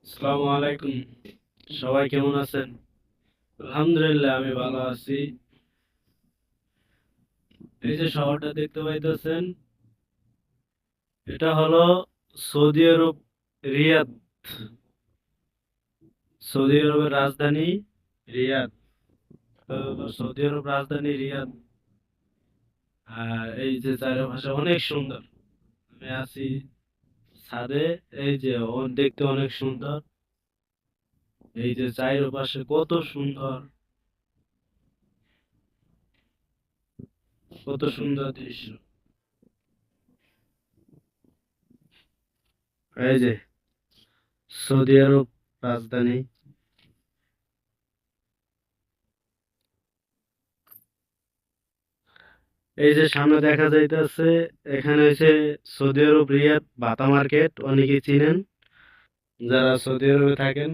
আসসালামু আলাইকুম। সবাই কেমন আছেন? আলহামদুলিল্লাহ আমি ভালো আছি। এই যে শহরটা দেখতে পাইতেছেন, এটা হলো সৌদি আরব রিয়াদ। সৌদি আরবের রাজধানী রিয়াদ। সৌদি আরব রাজধানী রিয়াদ। আর এই যে চারপাশে অনেক সুন্দর। আমি আছি ছাদে। এই যে দেখতে অনেক সুন্দর। এই যে চারপাশে কত সুন্দর, কত সুন্দর দৃশ্য। এই যে সৌদি আরব রাজধানী। এই যে সামনে দেখা যাইতেছে, এখানে হইছে সৌদি আরব রিয়াদ বাটা মার্কেট, অনেকেই চিনেন যারা সৌদি আরবে থাকেন।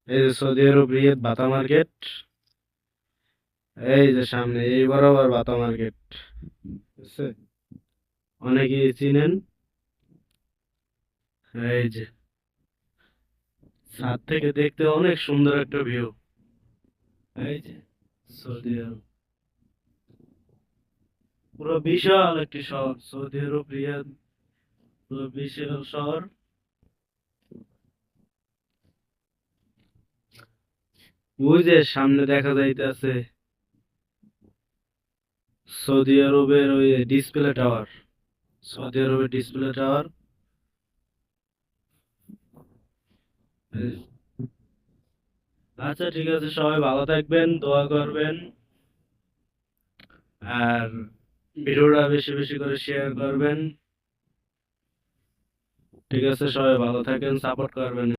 এই যে সৌদি আরব রিয়াদ বাটা মার্কেট, এই যে সামনে এই বরাবর বাটা মার্কেট, বুঝছে? অনেকেই চিনেন। এই যে ছাদ থেকে দেখতে অনেক সুন্দর একটা ভিউ। এই যে সৌদি আরব, পুরো বিশাল একটি শহর সৌদি আরব রিয়াদ, পুরো বিশাল শহর। ওই যে সামনে দেখা যাইতেছে সৌদি আরবের ওই ডিসপ্লে টাওয়ার, সৌদি আরবের ডিসপ্লে টাওয়ার। আচ্ছা ঠিক আছে, সবাই ভালো থাকবেন, দোয়া করবেন, আর ভিডিওটা বেশি বেশি করে শেয়ার করবেন। ঠিক আছে, সবাই ভালো থাকেন, সাপোর্ট করবেন।